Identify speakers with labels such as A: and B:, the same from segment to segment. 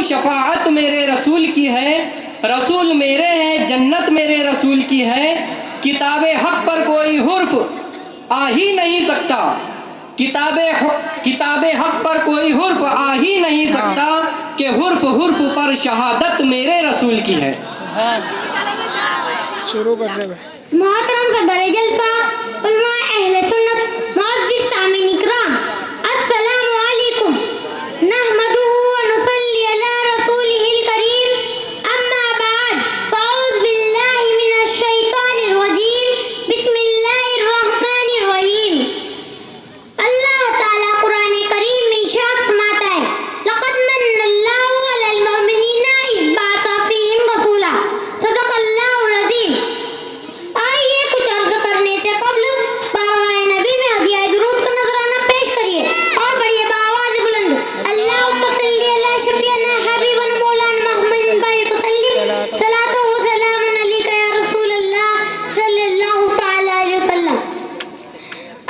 A: शफाअत मेरे रसूल की है, रसूल मेरे हैं जन्नत मेरे रसूल की है। किताबे हक पर कोई हुर्फ आ ही नहीं सकता, किताबे हक पर कोई हुर्फ आ ही नहीं सकता कि हुर्फ हुर्फ पर शहादत मेरे रसूल की है।
B: शुरू कर दे।
C: मोहतरम सदर जलसा, उलमा अहले सुन्नत, मुअज़्ज़िज़ सामीन इकराम, अस्सलामु अलैकुम। नहमदुहु व नुसल्ली अला रसूलिहिल करीम, अम्मा बाद, फ़अऊज़ु बिल्लाहि मिनश शैतानिर रजीम, बिस्मिल्लाहिर रहमानिर रहीम। अल्लाह ताला कुरान करीम में इरशाद फरमाता है, लक़द मन्नल्लाहु अलल मुमिनीना इज़ बअसा फ़ीहिम रसूला, सदक़ल्लाहुल अज़ीम। आइए कुछ अर्ज करने से कब्ल बारगाह नबी में हदिया दुरूद का नजराना पेश करिए और पढ़िए बाआवाज़ बुलंद, अल्लाहुम्मा सल्ली अला शफीअना हबीबना मौलाना मुहम्मदिन बारिक वसल्लिम, सलातो व सलामुन अलैका या रसूल अल्लाह सल्लल्लाहु तआला अलैहि वसल्लम।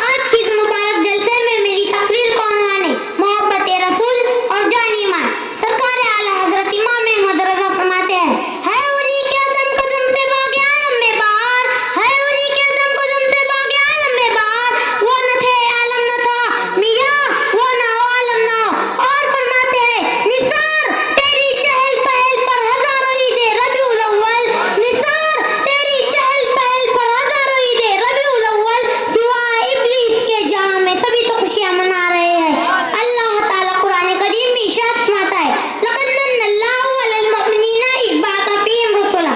C: आज की इस मुबारक जलसे में मेरी तकरीर का उन्वान है मोहब्बत रसूल और जान ईमान। सरकार आला हजरत इमाम अहमद रज़ा फरमाते हैं, है उन्हीं के कदम कदम से बाग़े आलम में बहार, है उन्हीं के कदम कदम से बाग़े आलम में बहार। वो न थे आलम न था मियाँ, वो न हो आलम न हो। और फरमाते हैं, निसार तेरी चहल पहल पर हजारों ईदे रबीउल अव्वल, निसार तेरी चहल पहल पर हजारों ईदे रबीउल अव्वल, सिवाय इब्लीस के जहां में सभी तो खुशियां मना रहे हैं। अल्लाह ताला कुरान करीम में इरशाद फरमाता है, लक़द मन्नल्लाहु अलल मुमिनीना इज़ बअसा फ़ीहिम रसूला,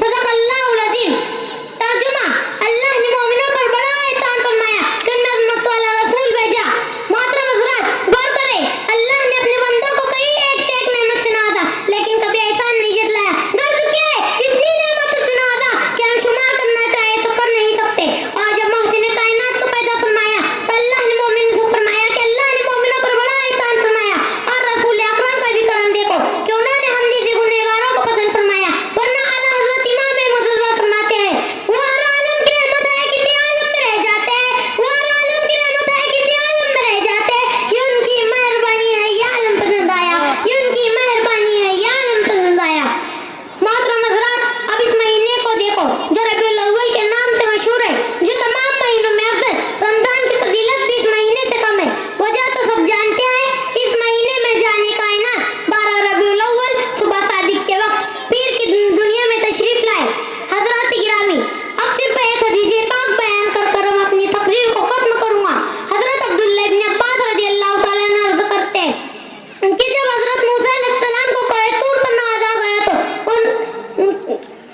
C: सदक़ल्लाहुल अज़ीम। तर्जुमा, अल्लाह ने मोमिनों पर बड़ा एहसान फरमाया कि उनमें अज़मत वाला रसूल भेजा। मोहतरम हज़रात, गौर करें, अल्लाह ने अपने बंदों को कई एक से एक नेमत से नवाजा, लेकिन कभी एहसान नहीं जतलाया। गर्ज क्या है, इतनी नेमतों से नवाजा कि हम शुमार करना चाहे तो कर नहीं सकते। और जब मोहसिन कायनात को पैदा फरमाया तो अल्लाह ने मोमिन से फरमाया कि अल्लाह ने मोमिनों पर बड़ा एहसान फरमाया। और रसूल अकरम का जिक्र हम देखो कि उन्होंने हम जैसे गुनहगारों को पसंद फरमाया। वरना आला हज़रत इमाम अहमद रज़ा फरमाते हैं, वो हर आलम की रहमत है किसी आलम में रह जाते हैं, वो हर आलम की रहमत है किसी आलम में रह जाते हैं। ये उनकी मेहरबानी है, ये आलम पसंद आया, ये उनकी मेहरबानी है, ये आलम पसंद आया। मोहतरम हज़रात, अब इस महीने को देखो जो रबीउल अव्वल के नाम से मशहूर है, जो तमाम महीनों में अफजल। रमजान की फजीलत भी इस महीने से कम है। वजह तो सब जानते हैं, इस महीने में जाने कायनात 12 रबीउल अव्वल सुबह सादिक के वक्त पीर की दुनिया में तशरीफ लाए। हज़रात गिरामी, अब सिर्फ एक हदीस पाक बयान कर हम अपनी तकरीर को खत्म करूंगा। हज़रत अब्दुल्लाह इब्न अब्बास रज़ियल्लाहु ताला अन्हु अर्ज़ करते हैं कि जब हज़रत मूसा अलैहिस्सलाम को कहे तूर पर नवाजा गया तो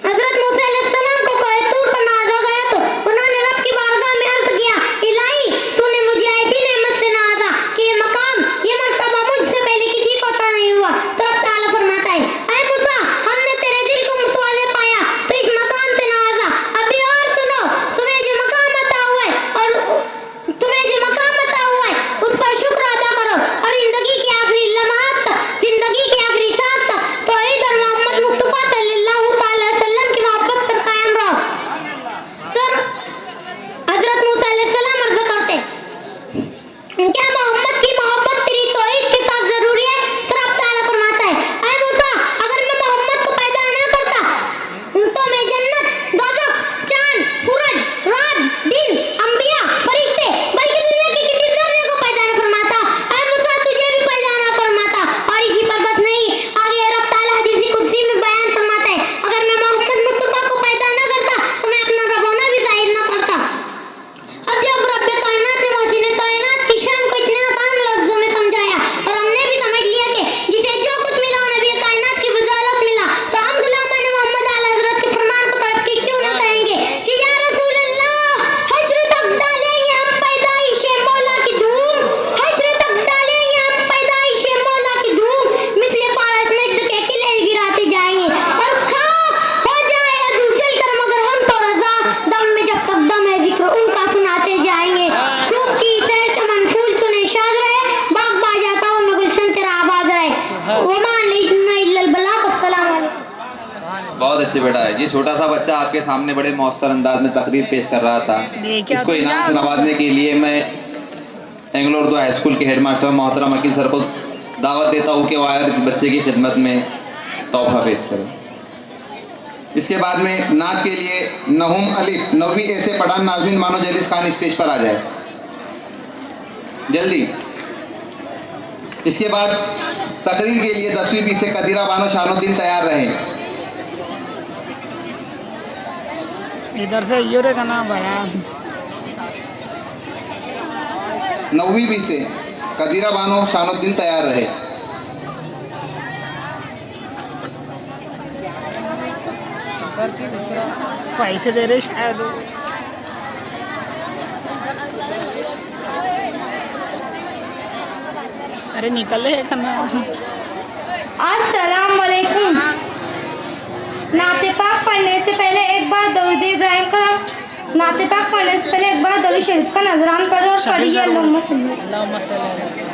C: हज़रत मूसा अलैहिस्सलाम को कहे तूर पर नवाजा गया तो उन्होंने रब की बारगाह में अर्ज़ किया, इलाही तूने मुझे ऐसी नेमत से नवाजा कि ये मकाम, ये मर्तबा मुझसे पहले किसी को अता नहीं हुआ। तो रब ताला फरमाता है, ऐ मूसा, हमने तेरे दिल को मुतवाज़े पाया तो इस मकाम से नवाजा। अभी और सुनो, तुम्हें जो मकाम अता हुआ है उस पर शुक्र अदा करो और जिंदगी के आखिरी लम्हात तक, जिंदगी के आखिरी सांस तक तौहीद और मोहम्मद मुस्तफा सल्लल्लाहु अलैहि वसल्लम की मोहब्बत पर कायम रहो। तो हज़रत मूसा अलैहिस्सलाम अर्ज़ करते, क्या मोहम्मद की मोहब्बत तेरी तौहीद के साथ जरूरी है? तो रब ताला फरमाता है, ऐ मूसा, अगर मैं मोहम्मद को पैदा न करता तो मैं जन्नत, दोज़ख, चांद, सूरज, रात, दिन, अंबिया, फरिश्ते, बल्कि दुनिया के किसी ज़र्रे को पैदा न फरमाता। ऐ मूसा, तुझे भी पैदा न फरमाता। और इसी पर बस नहीं, आगे रब ताला हदीस कुदसी में बयान फरमाता है, अगर मैं मोहम्मद मुस्तफा को पैदा न करता तो मैं अपना रब होना भी जाहिर न करता। अब जब रब कायनात ने मोहसिन कायनात की शान को इतने आसान लफ्जों में समझाया और हमने भी समझ लिया कि जिसे जो कुछ मिला वो नबी कायनात की बदौलत मिला, तो हम गुलामान मोहम्मद आला हज़रत के फरमान को तड़प के क्यों न कहेंगे कि या रसूल अल्लाह, हश्र तक डालेंगे हम पैदाइशे मौला की धूम, हश्र तक डालेंगे हम पैदाइशे मौला की धूम, मिसले फारस नजद के किले गिराते जाएंगे और खाक हो जाएगा तू जल कर, मगर हम तो रज़ा, दम में जब तक दम है जिक्र उनका सुनाते जाएंगे। खूब की सैर चमन फूल चुने शाद रहे, बाग बाजाता हो में गुलशन तेरा आबाद रहे। वमान नहीं इल्लल बलाग। अस्सलाम वालेकुम।
D: बहुत अच्छे बेटा है। ये छोटा सा बच्चा आपके सामने बड़े मौसर अंदाज में तकरीर पेश कर रहा था। इसको इनाम से नवाजने के लिए मैं एंग्लो उर्दू हाई स्कूल के हेडमास्टर मोहतरम अकील सर को दावत देता हूँ कि वो आए और बच्चे की खिदमत में तोहफा पेश करें। इसके बाद में नात के लिए नहुम अलिफ 9वीं ए से पठान नाज़मीन मानो जलीस खान स्टेज पर आ जाए जल्दी। इसके बाद तकरीर के लिए 10वीं बी से कदीरा बानो शानुद्दीन तैयार रहें।
B: इधर से यूरे का नाम बयान
D: 9वीं बी से कदीरा बानो शानुद्दीन तैयार रहे।
B: पैसे दे रहे शायद वो। अरे निकले है खाना।
C: अस्सलाम वालेकुम। नाते पाक पढ़ने से पहले एक बार दरूद इब्राहिम का नाते पाक पढ़ने से पहले एक बार दरूद शरीफ का नजरान पढ़ो और पढ़िए अल्लाहुम्मा सल्ली।